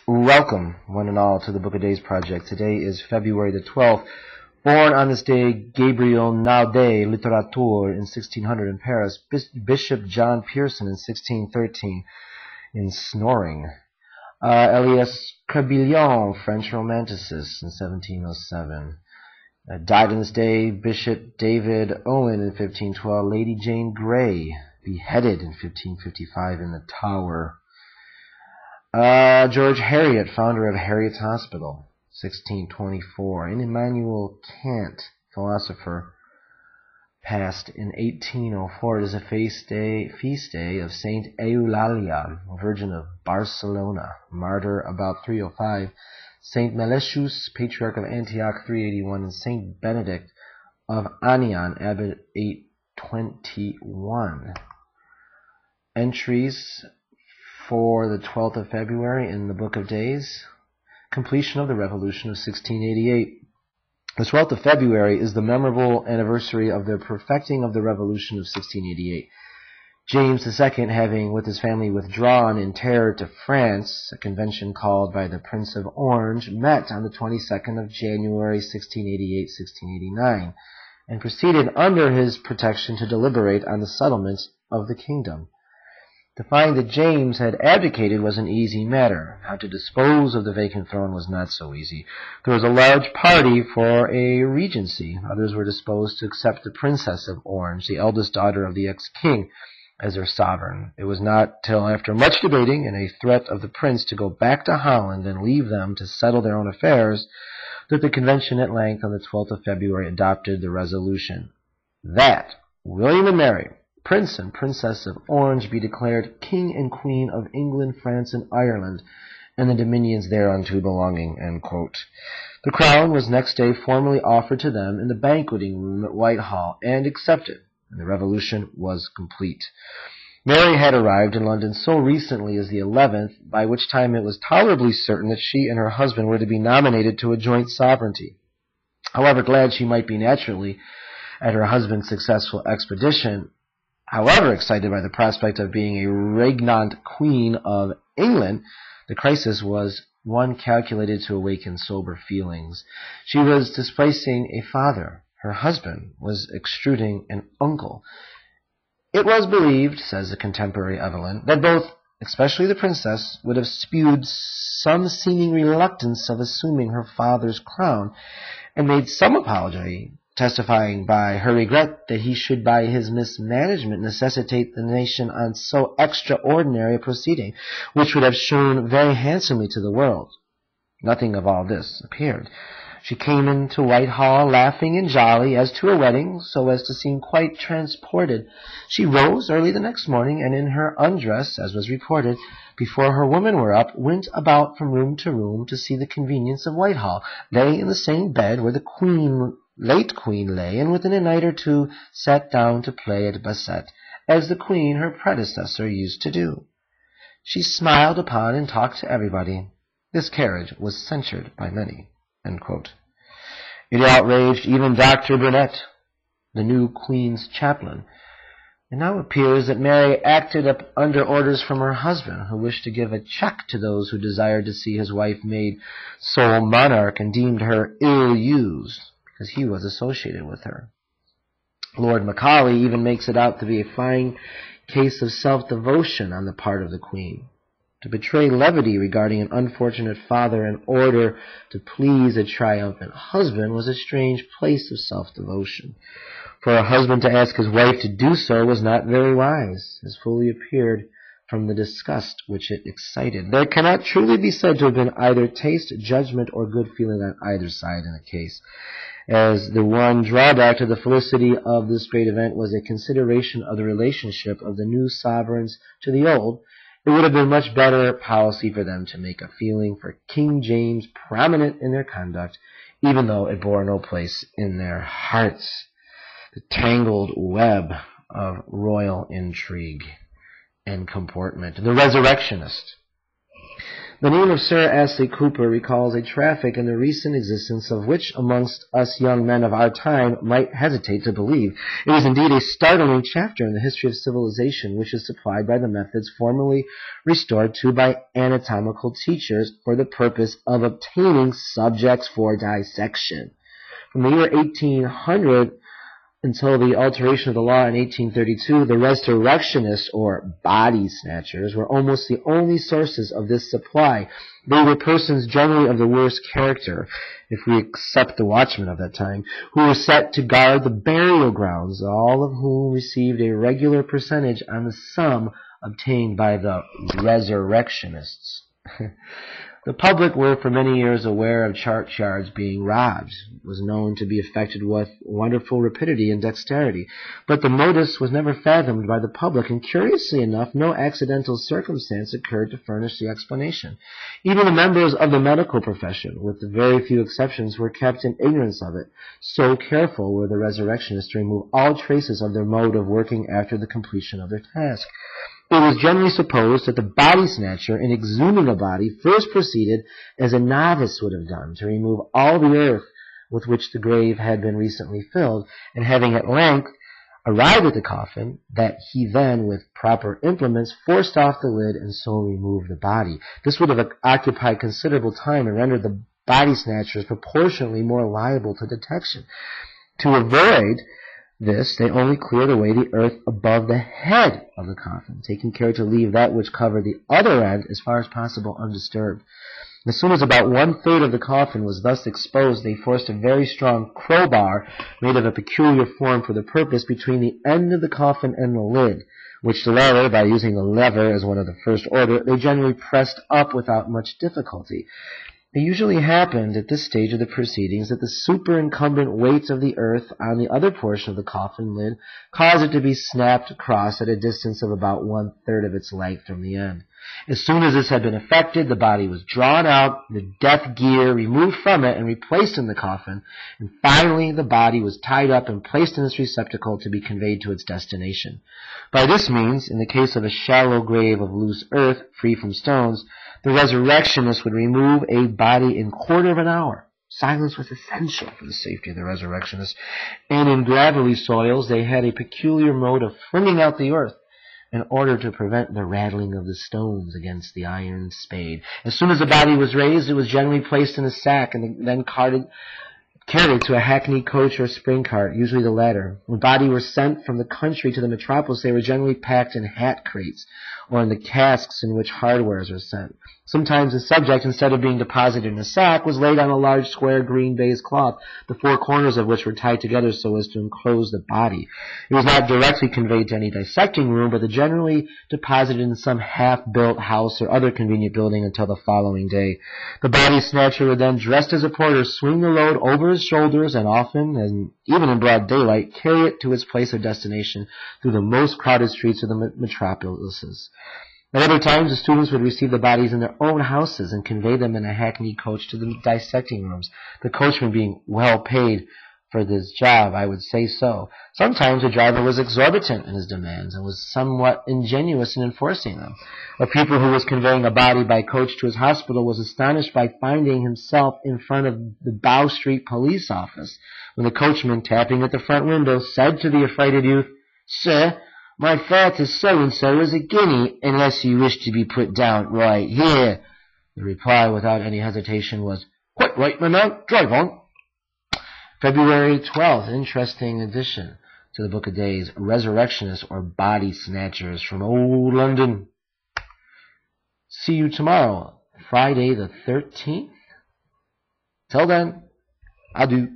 Welcome, one and all, to the Book of Days Project. Today is February the 12th. Born on this day, Gabriel Naudé, littérateur, in 1600 in Paris. Bishop John Pearson in 1613 in Snoring. Elias Crebillon, French romanticist, in 1707. Died on this day, Bishop David Owen in 1512. Lady Jane Grey, beheaded in 1555 in the Tower. George Heriot, founder of Heriot's Hospital, 1624. And Immanuel Kant, philosopher, passed in 1804. It is a feast day of Saint Eulalia, Virgin of Barcelona, martyr about 305. Saint Meletius, Patriarch of Antioch, 381. And Saint Benedict of Anion, Abbot, 821. Entries for the 12th of February in the Book of Days. Completion of the Revolution of 1688. The 12th of February is the memorable anniversary of the perfecting of the Revolution of 1688. James II, having with his family withdrawn in terror to France, a convention called by the Prince of Orange, met on the 22nd of January 1688-1689, and proceeded under his protection to deliberate on the settlements of the kingdom. To find that James had abdicated was an easy matter. How to dispose of the vacant throne was not so easy. There was a large party for a regency. Others were disposed to accept the Princess of Orange, the eldest daughter of the ex-king, as their sovereign. It was not till after much debating and a threat of the prince to go back to Holland and leave them to settle their own affairs that the convention at length on the 12th of February adopted the resolution that William and Mary, Prince and Princess of Orange, be declared King and Queen of England, France, and Ireland, and the dominions thereunto belonging, end quote. The crown was next day formally offered to them in the banqueting room at Whitehall, and accepted, and the revolution was complete. Mary had arrived in London so recently as the 11th, by which time it was tolerably certain that she and her husband were to be nominated to a joint sovereignty. However glad she might be naturally at her husband's successful expedition, however excited by the prospect of being a regnant queen of England, the crisis was one calculated to awaken sober feelings. She was displacing a father. Her husband was extruding an uncle. It was believed, says a contemporary Evelyn, that both, especially the princess, would have spewed some seeming reluctance of assuming her father's crown, and made some apology, testifying by her regret that he should by his mismanagement necessitate the nation on so extraordinary a proceeding, which would have shone very handsomely to the world. Nothing of all this appeared. She came into Whitehall laughing and jolly as to a wedding, so as to seem quite transported. She rose early the next morning, and in her undress, as was reported, before her women were up, went about from room to room to see the convenience of Whitehall, lay in the same bed where the late Queen lay, and within a night or two sat down to play at basset, as the Queen, her predecessor, used to do. She smiled upon and talked to everybody. This carriage was censured by many, end quote. It outraged even Dr. Burnett, the new Queen's chaplain. It now appears that Mary acted up under orders from her husband, who wished to give a check to those who desired to see his wife made sole monarch, and deemed her ill-used because he was associated with her. Lord Macaulay even makes it out to be a fine case of self-devotion on the part of the Queen. To betray levity regarding an unfortunate father in order to please a triumphant husband was a strange place of self-devotion. For a husband to ask his wife to do so was not very wise, as fully appeared from the disgust which it excited. There cannot truly be said to have been either taste, judgment, or good feeling on either side in the case, as the one drawback to the felicity of this great event was a consideration of the relationship of the new sovereigns to the old. It would have been much better policy for them to make a feeling for King James prominent in their conduct, even though it bore no place in their hearts. The tangled web of royal intrigue and comportment. The Resurrectionists. The name of Sir Astley Cooper recalls a traffic in the recent existence of which amongst us young men of our time might hesitate to believe. It is indeed a startling chapter in the history of civilization which is supplied by the methods formerly restored to by anatomical teachers for the purpose of obtaining subjects for dissection. From the year 1800 until the alteration of the law in 1832, the Resurrectionists, or Body-Snatchers, were almost the only sources of this supply. They were persons generally of the worst character, if we accept the watchmen of that time, who were set to guard the burial grounds, all of whom received a regular percentage on the sum obtained by the Resurrectionists. The public were for many years aware of churchyards being robbed. It was known to be effected with wonderful rapidity and dexterity, but the modus was never fathomed by the public, and curiously enough, no accidental circumstance occurred to furnish the explanation. Even the members of the medical profession, with very few exceptions, were kept in ignorance of it. So careful were the Resurrectionists to remove all traces of their mode of working after the completion of their task. It was generally supposed that the body snatcher, in exhuming a body, first proceeded, as a novice would have done, to remove all the earth with which the grave had been recently filled, and having at length arrived at the coffin, that he then, with proper implements, forced off the lid and so removed the body. This would have occupied considerable time and rendered the body snatchers proportionately more liable to detection. To avoid this, they only cleared away the earth above the head of the coffin, taking care to leave that which covered the other end as far as possible undisturbed. As soon as about 1/3 of the coffin was thus exposed, they forced a very strong crowbar, made of a peculiar form for the purpose, between the end of the coffin and the lid, which the latter, by using a lever as one of the first order, they generally pressed up without much difficulty. It usually happened at this stage of the proceedings that the superincumbent weight of the earth on the other portion of the coffin lid caused it to be snapped across at a distance of about 1/3 of its length from the end. As soon as this had been effected, the body was drawn out, the death gear removed from it and replaced in the coffin, and finally the body was tied up and placed in its receptacle to be conveyed to its destination. By this means, in the case of a shallow grave of loose earth, free from stones, the Resurrectionists would remove a body in 1/4 of an hour. Silence was essential for the safety of the Resurrectionists, and in gravelly soils they had a peculiar mode of flinging out the earth in order to prevent the rattling of the stones against the iron spade. As soon as the body was raised, it was generally placed in a sack and then carried to a hackney coach or spring cart, usually the latter. When bodies were sent from the country to the metropolis, they were generally packed in hat crates or in the casks in which hardwares are sent. Sometimes the subject, instead of being deposited in a sack, was laid on a large square green baize cloth, the 4 corners of which were tied together so as to enclose the body. It was not directly conveyed to any dissecting room, but generally deposited in some half-built house or other convenient building until the following day. The body snatcher would then, dressed as a porter, swing the load over his shoulders and often, and even in broad daylight, carry it to its place of destination through the most crowded streets of the metropolises. At other times, the students would receive the bodies in their own houses and convey them in a hackney coach to the dissecting rooms, the coachman being well paid for this job, I would say so. Sometimes the driver was exorbitant in his demands and was somewhat ingenuous in enforcing them. A pupil who was conveying a body by coach to his hospital was astonished by finding himself in front of the Bow Street police office, when the coachman, tapping at the front window, said to the affrighted youth, "Sir, my fare to so-and-so is £1, unless you wish to be put down right here." The reply, without any hesitation, was, "Quite right, my man, drive on." February 12th, interesting addition to the Book of Days, Resurrectionists or Body Snatchers from old London. See you tomorrow, Friday the 13th. Till then, adieu.